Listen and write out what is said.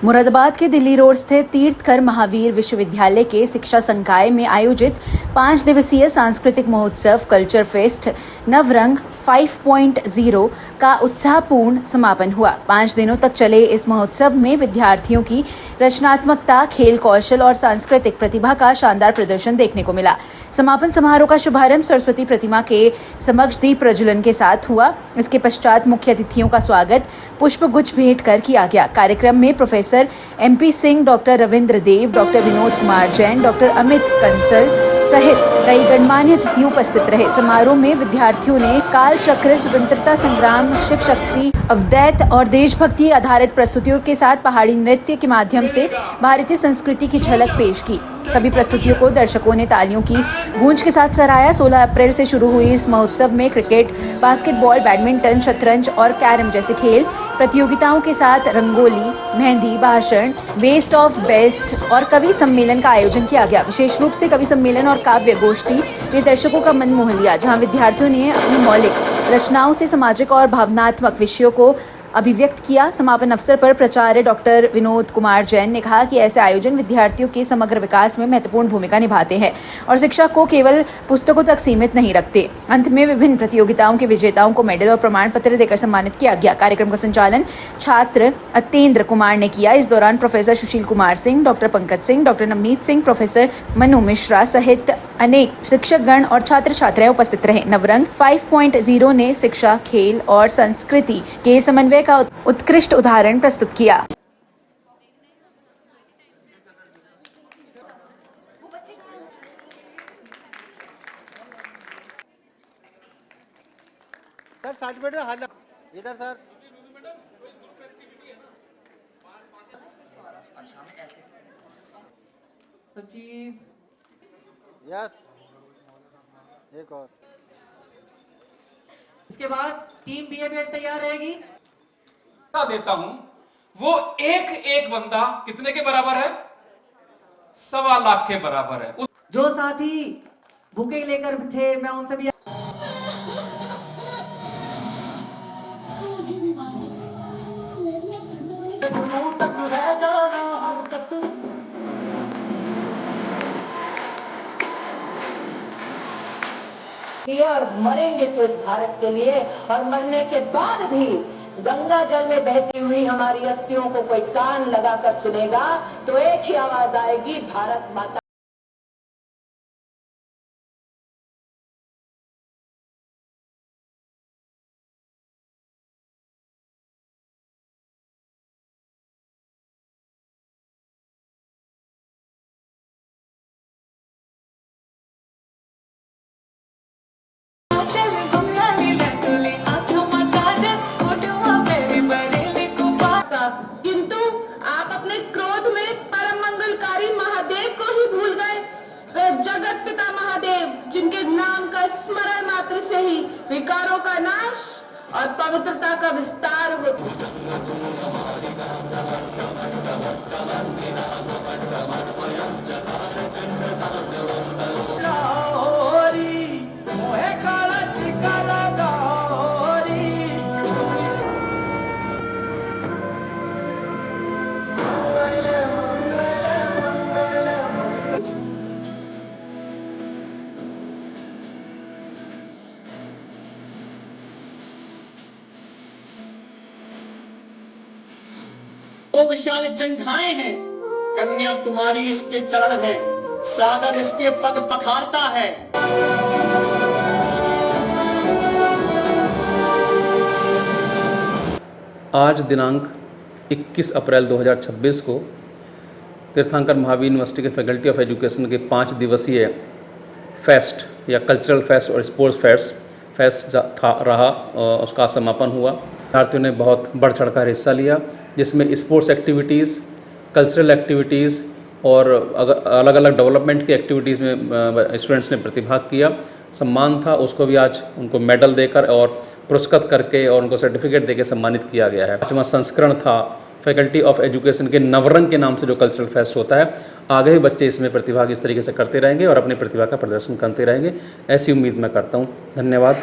मुरादाबाद के दिल्ली रोड स्थित तीर्थकर महावीर विश्वविद्यालय के शिक्षा संकाय में आयोजित 5 दिवसीय सांस्कृतिक महोत्सव कल्चर फेस्ट नवरंग 5.0 का उत्साहपूर्ण समापन हुआ। 5 दिनों तक चले इस महोत्सव में विद्यार्थियों की रचनात्मकता, खेल कौशल और सांस्कृतिक प्रतिभा का शानदार प्रदर्शन देखने को मिला। समापन समारोह का शुभारंभ सरस्वती प्रतिमा के समक्ष दीप प्रज्वलन के साथ हुआ। इसके पश्चात मुख्य अतिथियों का स्वागत पुष्प गुच्छ भेंट कर किया गया। कार्यक्रम में professor MP Singh, doctor Ravindra Dev, doctor Vinod Kumar Jain, doctor Amit Kansal सहित कई गणमान्य अतिथि उपस्थित रहे। समारोह में विद्यार्थियों ने काल चक्र, स्वतंत्रता संग्राम, शिव शक्ति, अवदैत और देशभक्ति आधारित प्रस्तुतियों के साथ पहाड़ी नृत्य के माध्यम से भारतीय संस्कृति की झलक पेश की। सभी प्रस्तुतियों को दर्शकों ने तालियों की गूंज के साथ सराहा। 16 अप्रैल से शुरू हुई इस महोत्सव में क्रिकेट, बास्केटबॉल, बैडमिंटन, शतरंज और कैरम जैसे खेल प्रतियोगिताओं के साथ रंगोली, मेहंदी, भाषण, बेस्ट ऑफ बेस्ट और कवि सम्मेलन का आयोजन किया गया। विशेष रूप से कवि सम्मेलन और काव्य गोष्ठी ने दर्शकों का मन मोह लिया, जहां विद्यार्थियों ने अपनी मौलिक रचनाओं से सामाजिक और भावनात्मक विषयों को अभिव्यक्त किया। समापन अवसर पर प्राचार्य डॉक्टर विनोद कुमार जैन ने कहा कि ऐसे आयोजन विद्यार्थियों के समग्र विकास में महत्वपूर्ण भूमिका निभाते हैं और शिक्षा को केवल पुस्तकों तक सीमित नहीं रखते। अंत में विभिन्न प्रतियोगिताओं के विजेताओं को मेडल और प्रमाण पत्र देकर सम्मानित किया गया। कार्यक्रम का संचालन छात्र अत्येंद्र कुमार ने किया। इस दौरान professor Sushil Kumar Singh, doctor Pankaj Singh, doctor Navneet Singh, professor Manu Mishra सहित अनेक शिक्षकगण और छात्र छात्राएं उपस्थित रहे। नवरंग 5.0 ने शिक्षा, खेल और संस्कृति के समन्वय का उत्कृष्ट उदाहरण प्रस्तुत किया। सर 60 मिनट हाल इधर सर चीज यस एक और इसके बाद टीम बीएमएड तैयार रहेगी। देता हूं वो एक बंदा कितने के बराबर है? 1.25 लाख के बराबर है। जो साथी बुके लेकर थे मैं उनसे भी और मरेंगे तो इस भारत के लिए, और मरने के बाद भी गंगा जल में बहती हुई हमारी अस्थियों को कोई कान लगाकर सुनेगा तो एक ही आवाज आएगी, भारत माता। स्मरण मात्र से ही विकारों का नाश और पवित्रता का विस्तार होता वो विशाल जंघाएं हैं, कन्याकुमारी इसके चरण है, सागर इसके पद पखारता है। आज दिनांक 21 अप्रैल 2026 को तीर्थंकर महावीर यूनिवर्सिटी के फैकल्टी ऑफ एजुकेशन के 5 दिवसीय फेस्ट या कल्चरल फेस्ट और स्पोर्ट्स फेस्ट रहा और उसका समापन हुआ। विद्यार्थियों ने बहुत बढ़ चढ़कर हिस्सा लिया, जिसमें स्पोर्ट्स एक्टिविटीज़, कल्चरल एक्टिविटीज़ और अलग अलग डेवलपमेंट की एक्टिविटीज़ में स्टूडेंट्स ने प्रतिभाग किया। सम्मान था, उसको भी आज उनको मेडल देकर और पुरस्कृत करके और उनको सर्टिफिकेट देकर सम्मानित किया गया है। 5वां संस्करण था फैकल्टी ऑफ एजुकेशन के नवरंग के नाम से जो कल्चरल फेस्ट होता है। आगे भी बच्चे इसमें प्रतिभाग इस तरीके से करते रहेंगे और अपनी प्रतिभा का प्रदर्शन करते रहेंगे, ऐसी उम्मीद मैं करता हूँ। धन्यवाद।